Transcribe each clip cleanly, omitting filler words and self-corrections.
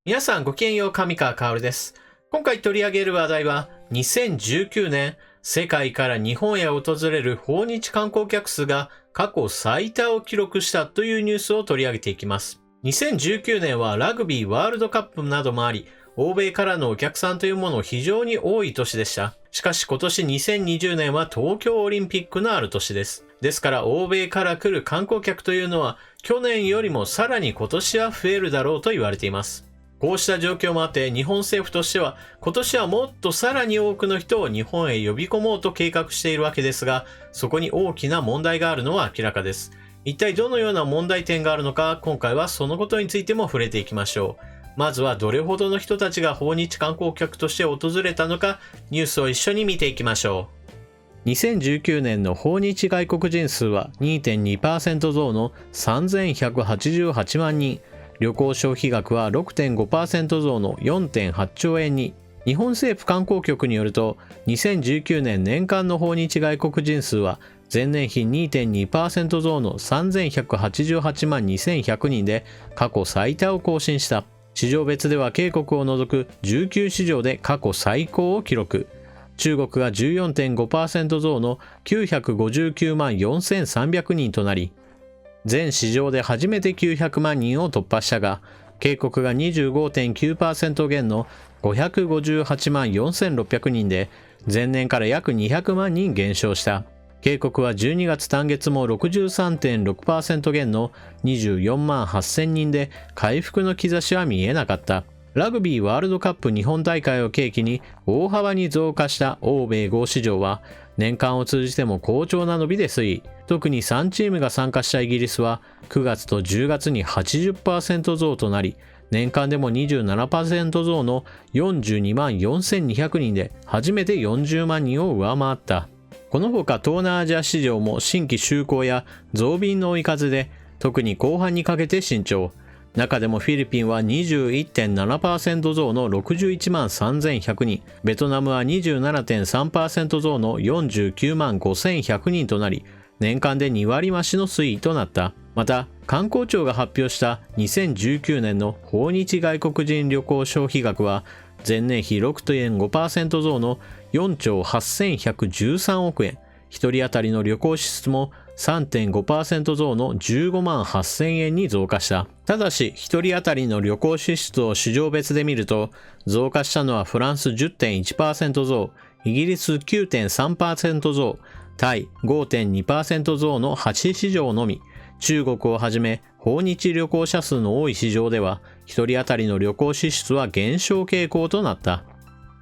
皆さんごきげんよう、上川薫です。今回取り上げる話題は、2019年、世界から日本へ訪れる訪日観光客数が過去最多を記録したというニュースを取り上げていきます。2019年はラグビーワールドカップなどもあり、欧米からのお客さんというもの非常に多い年でした。しかし今年2020年は東京オリンピックのある年です。ですから欧米から来る観光客というのは去年よりもさらに今年は増えるだろうと言われています。こうした状況もあって日本政府としては今年はもっとさらに多くの人を日本へ呼び込もうと計画しているわけですが、そこに大きな問題があるのは明らかです。一体どのような問題点があるのか、今回はそのことについても触れていきましょう。まずはどれほどの人たちが訪日観光客として訪れたのか、ニュースを一緒に見ていきましょう。2019年の訪日外国人数は 2.2% 増の3188万人、旅行消費額は 6.5% 増の 4.8 兆円に。日本政府観光局によると、2019年年間の訪日外国人数は前年比 2.2% 増の3188万2100人で過去最多を更新した。市場別では渓谷を除く19市場で過去最高を記録。中国が 14.5% 増の959万4300人となり、全市場で初めて900万人を突破したが、渓谷が 25.9% 減の558万4600人で、前年から約200万人減少した。渓谷は12月単月も 63.6% 減の24万8000人で回復の兆しは見えなかった。ラグビーワールドカップ日本大会を契機に大幅に増加した欧米豪市場は年間を通じても好調な伸びで推移。特に3チームが参加したイギリスは9月と10月に 80% 増となり、年間でも 27% 増の42万4200人で初めて40万人を上回った。このほか東南アジア市場も新規就航や増便の追い風で特に後半にかけて伸長。中でもフィリピンは 21.7% 増の61万3100人、ベトナムは 27.3% 増の49万5100人となり、年間で2割増しの推移となった。また、観光庁が発表した2019年の訪日外国人旅行消費額は、前年比 6.5% 増の4兆8113億円、1人当たりの旅行支出も 3.5% 増の15万8000円に増加した。ただし、1人当たりの旅行支出を市場別で見ると、増加したのはフランス 10.1% 増、イギリス 9.3% 増、タイ 5.2% 増の8市場のみ。中国をはじめ訪日旅行者数の多い市場では1人当たりの旅行支出は減少傾向となった。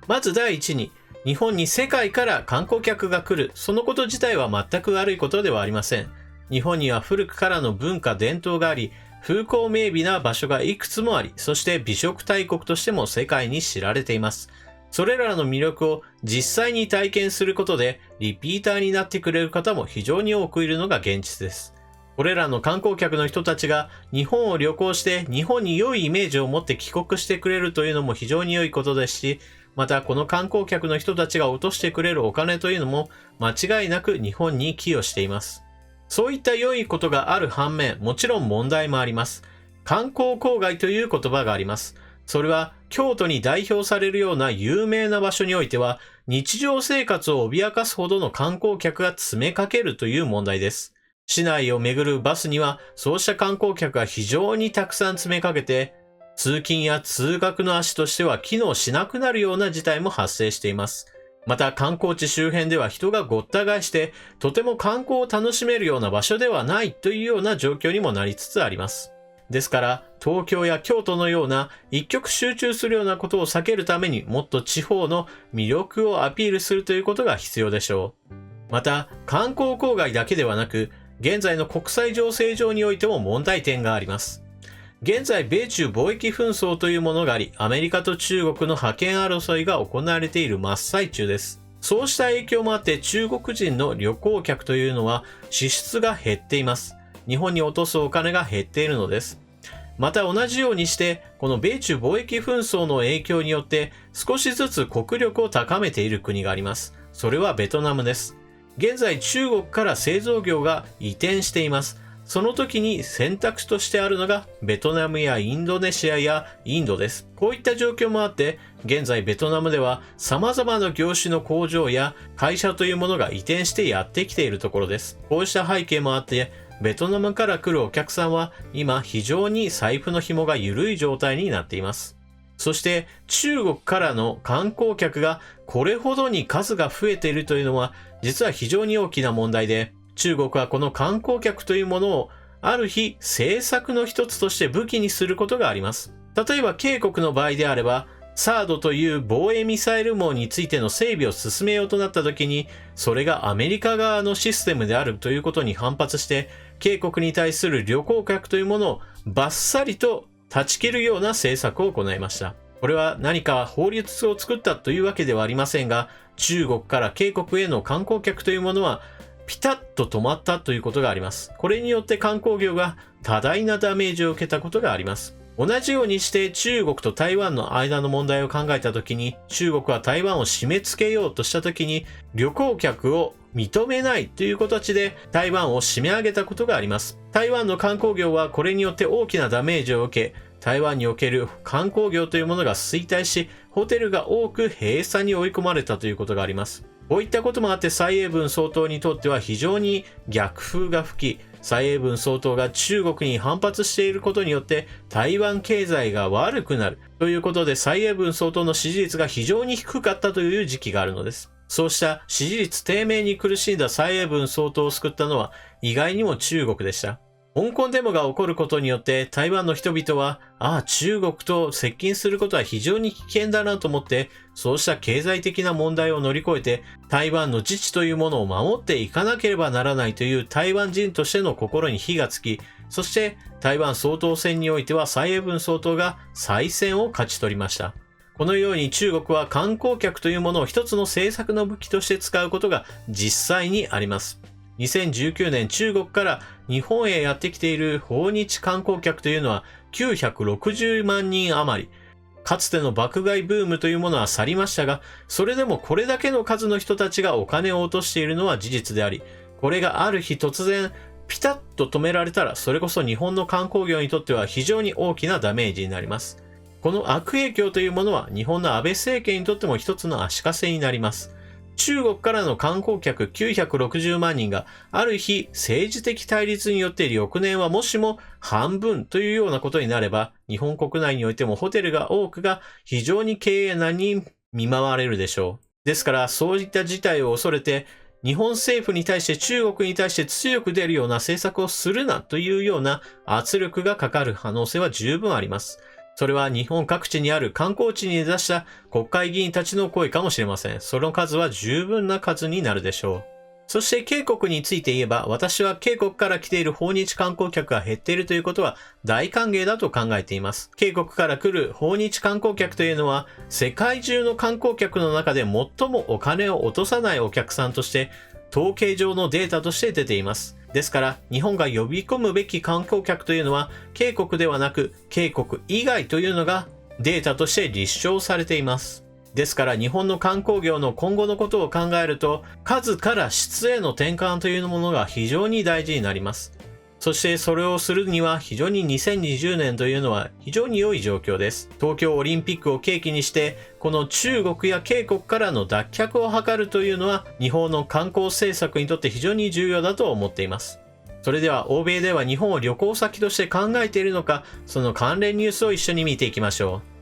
まず第一に、日本に世界から観光客が来る、そのこと自体は全く悪いことではありません。日本には古くからの文化伝統があり、風光明媚な場所がいくつもあり、そして美食大国としても世界に知られています。それらの魅力を実際に体験することでリピーターになってくれる方も非常に多くいるのが現実です。これらの観光客の人たちが日本を旅行して日本に良いイメージを持って帰国してくれるというのも非常に良いことですし、またこの観光客の人たちが落としてくれるお金というのも間違いなく日本に寄与しています。そういった良いことがある反面、もちろん問題もあります。観光公害という言葉があります。それは京都に代表されるような有名な場所においては日常生活を脅かすほどの観光客が詰めかけるという問題です。市内を巡るバスにはそうした観光客が非常にたくさん詰めかけて、通勤や通学の足としては機能しなくなるような事態も発生しています。また観光地周辺では人がごった返して、とても観光を楽しめるような場所ではないというような状況にもなりつつあります。ですから、東京や京都のような一極集中するようなことを避けるためにもっと地方の魅力をアピールするということが必要でしょう。また、観光公害だけではなく、現在の国際情勢上においても問題点があります。現在、米中貿易紛争というものがあり、アメリカと中国の覇権争いが行われている真っ最中です。そうした影響もあって中国人の旅行客というのは支出が減っています。日本に落とすお金が減っているのです。また同じようにして、この米中貿易紛争の影響によって少しずつ国力を高めている国があります。それはベトナムです。現在中国から製造業が移転しています。その時に選択肢としてあるのがベトナムやインドネシアやインドです。こういった状況もあって、現在ベトナムでは様々な業種の工場や会社というものが移転してやってきているところです。こうした背景もあって、ベトナムから来るお客さんは今非常に財布の紐が緩い状態になっています。そして中国からの観光客がこれほどに数が増えているというのは実は非常に大きな問題で、中国はこの観光客というものをある日政策の一つとして武器にすることがあります。例えば警国の場合であれば、サードという防衛ミサイル網についての整備を進めようとなった時に、それがアメリカ側のシステムであるということに反発して、警国に対する旅行客というものをバッサリと断ち切るような政策を行いました。これは何か法律を作ったというわけではありませんが、中国から警国への観光客というものはピタッと止まったということがあります。これによって観光業が多大なダメージを受けたことがあります。同じようにして中国と台湾の間の問題を考えたときに、中国は台湾を締め付けようとしたときに、旅行客を認めないという形で台湾を締め上げたことがあります。台湾の観光業はこれによって大きなダメージを受け、台湾における観光業というものが衰退し、ホテルが多く閉鎖に追い込まれたということがあります。こういったこともあって蔡英文総統にとっては非常に逆風が吹き、蔡英文総統が中国に反発していることによって台湾経済が悪くなるということで、蔡英文総統の支持率が非常に低かったという時期があるのです。そうした支持率低迷に苦しんだ蔡英文総統を救ったのは意外にも中国でした。香港デモが起こることによって台湾の人々は、中国と接近することは非常に危険だなと思って、そうした経済的な問題を乗り越えて台湾の自治というものを守っていかなければならないという台湾人としての心に火がつき、そして台湾総統選においては蔡英文総統が再選を勝ち取りました。このように中国は観光客というものを一つの政策の武器として使うことが実際にあります。2019年中国から日本へやってきている訪日観光客というのは960万人余り。かつての爆買いブームというものは去りましたが、それでもこれだけの数の人たちがお金を落としているのは事実であり、これがある日突然ピタッと止められたら、それこそ日本の観光業にとっては非常に大きなダメージになります。この悪影響というものは日本の安倍政権にとっても一つの足かせになります。中国からの観光客960万人がある日政治的対立によって翌年はもしも半分というようなことになれば、日本国内においてもホテルが多くが非常に経営難に見舞われるでしょう。ですからそういった事態を恐れて、日本政府に対して中国に対して強く出るような政策をするなというような圧力がかかる可能性は十分あります。それは日本各地にある観光地に出した国会議員たちの声かもしれません。その数は十分な数になるでしょう。そして警国について言えば、私は警国から来ている訪日観光客が減っているということは大歓迎だと考えています。警国から来る訪日観光客というのは、世界中の観光客の中で最もお金を落とさないお客さんとして、統計上のデータとして出ています。ですから、日本が呼び込むべき観光客というのは、警国ではなく、警国以外というのがデータとして立証されています。ですから、日本の観光業の今後のことを考えると、数から質への転換というものが非常に大事になります。そしてそれをするには非常に2020年というのは非常に良い状況です。東京オリンピックを契機にして、この中国や警国からの脱却を図るというのは日本の観光政策にとって非常に重要だと思っています。それでは欧米では日本を旅行先として考えているのか、その関連ニュースを一緒に見ていきましょう。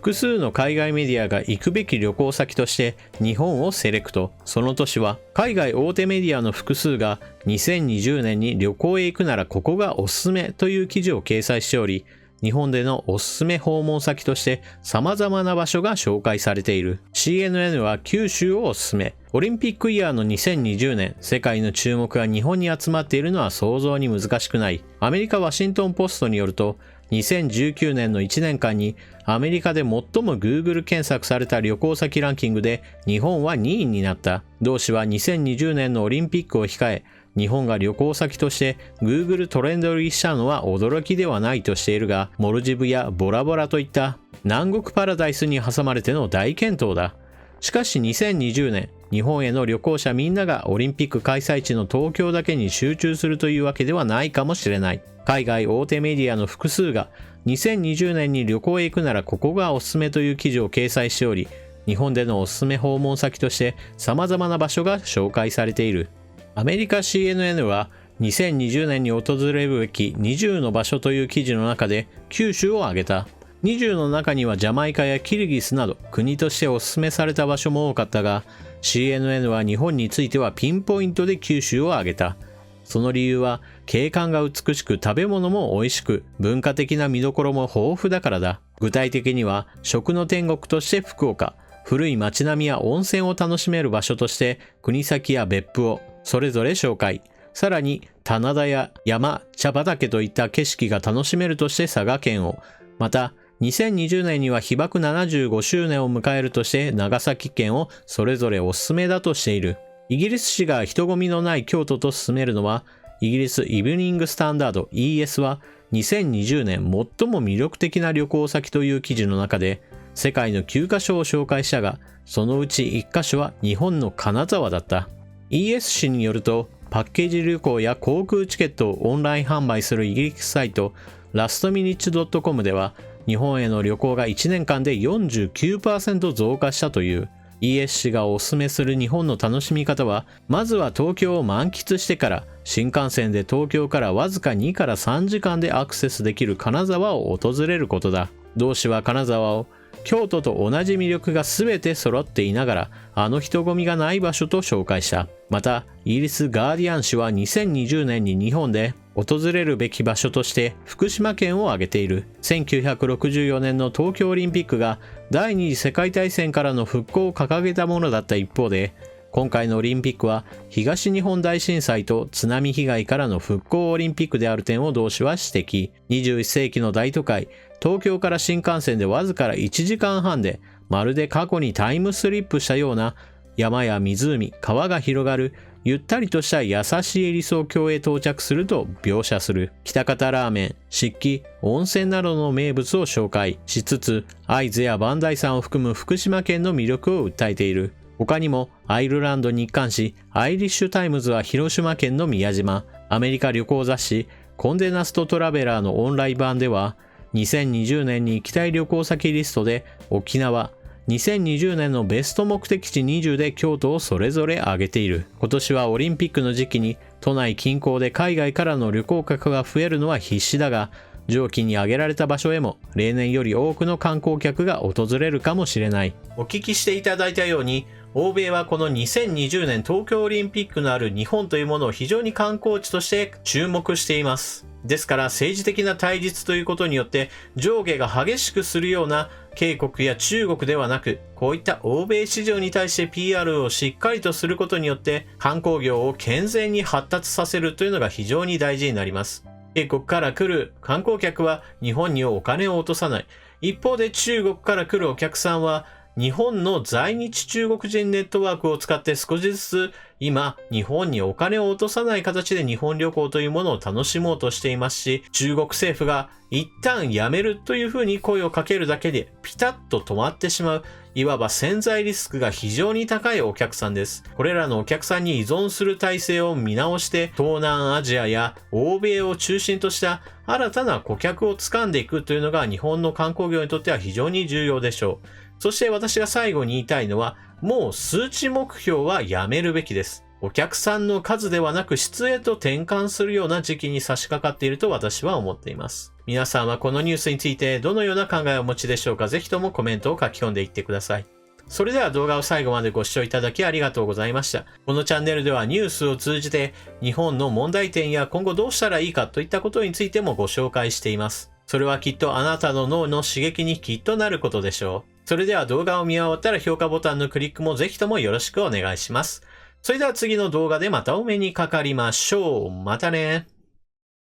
複数の海外メディアが行くべき旅行先として日本をセレクト。その年は海外大手メディアの複数が2020年に旅行へ行くならここがおすすめという記事を掲載しており、日本でのおすすめ訪問先として様々な場所が紹介されている。CNN は九州をおすすめ。オリンピックイヤーの2020年、世界の注目が日本に集まっているのは想像に難しくない。アメリカワシントンポストによると、2019年の1年間にアメリカで最も Google 検索された旅行先ランキングで日本は2位になった。同誌は2020年のオリンピックを控え、日本が旅行先として Google トレンド入りしたのは驚きではないとしているが、モルジブやボラボラといった南国パラダイスに挟まれての大健闘だ。しかし2020年、日本への旅行者みんながオリンピック開催地の東京だけに集中するというわけではないかもしれない。海外大手メディアの複数が2020年に旅行へ行くならここがおすすめという記事を掲載しており、日本でのおすすめ訪問先として様々な場所が紹介されている。アメリカ CNN は2020年に訪れるべき20の場所という記事の中で九州を挙げた。20の中にはジャマイカやキルギスなど国としておすすめされた場所も多かったが、CNN は日本についてはピンポイントで九州を挙げた。その理由は景観が美しく食べ物も美味しく文化的な見どころも豊富だからだ。具体的には食の天国として福岡、古い街並みや温泉を楽しめる場所として国東や別府をそれぞれ紹介。さらに棚田や山、茶畑といった景色が楽しめるとして佐賀県を、また2020年には被爆75周年を迎えるとして長崎県をそれぞれおすすめだとしている。イギリス紙が人混みのない京都と勧めるのは、イギリスイブニングスタンダード ES は2020年最も魅力的な旅行先という記事の中で世界の9カ所を紹介したが、そのうち1カ所は日本の金沢だった。ES 紙によると、パッケージ旅行や航空チケットをオンライン販売するイギリスサイトラストミニッチ .com では日本への旅行が1年間で 49% 増加したという。 ES 紙がおすすめする日本の楽しみ方は、まずは東京を満喫してから新幹線で東京からわずか2から3時間でアクセスできる金沢を訪れることだ。同紙は金沢を京都と同じ魅力が全て揃っていながらあの人混みがない場所と紹介した。またイギリスガーディアン紙は2020年に日本で訪れるべき場所として福島県を挙げている。1964年の東京オリンピックが第二次世界大戦からの復興を掲げたものだった一方で、今回のオリンピックは東日本大震災と津波被害からの復興オリンピックである点を同紙は指摘。21世紀の大都会東京から新幹線でわずか1時間半でまるで過去にタイムスリップしたような山や湖、川が広がるゆったりとした優しい理想郷へ到着すると描写する。喜多方ラーメン、漆器、温泉などの名物を紹介しつつ、会津や磐梯山を含む福島県の魅力を訴えている。他にもアイルランド日刊紙アイリッシュタイムズは広島県の宮島、アメリカ旅行雑誌コンデナストトラベラーのオンライン版では2020年に行きたい旅行先リストで沖縄、2020年のベスト目的地20で京都をそれぞれ挙げている。今年はオリンピックの時期に都内近郊で海外からの旅行客が増えるのは必至だが、上記に挙げられた場所へも例年より多くの観光客が訪れるかもしれない。お聞きしていただいたように、欧米はこの2020年東京オリンピックのある日本というものを非常に観光地として注目しています。ですから政治的な対立ということによって上下が激しくするような警国や中国ではなく、こういった欧米市場に対して PR をしっかりとすることによって観光業を健全に発達させるというのが非常に大事になります。警国から来る観光客は日本にお金を落とさない。一方で中国から来るお客さんは日本の在日中国人ネットワークを使って少しずつ今日本にお金を落とさない形で日本旅行というものを楽しもうとしていますし、中国政府が一旦やめるというふうに声をかけるだけでピタッと止まってしまう、いわば潜在リスクが非常に高いお客さんです。これらのお客さんに依存する体制を見直して東南アジアや欧米を中心とした新たな顧客を掴んでいくというのが日本の観光業にとっては非常に重要でしょう。そして私が最後に言いたいのは、もう数値目標はやめるべきです。お客さんの数ではなく質へと転換するような時期に差し掛かっていると私は思っています。皆さんはこのニュースについてどのような考えをお持ちでしょうか。ぜひともコメントを書き込んでいってください。それでは動画を最後までご視聴いただきありがとうございました。このチャンネルではニュースを通じて日本の問題点や今後どうしたらいいかといったことについてもご紹介しています。それはきっとあなたの脳の刺激にきっとなることでしょう。それでは動画を見終わったら評価ボタンのクリックもぜひともよろしくお願いします。それでは次の動画でまたお目にかかりましょう。またね。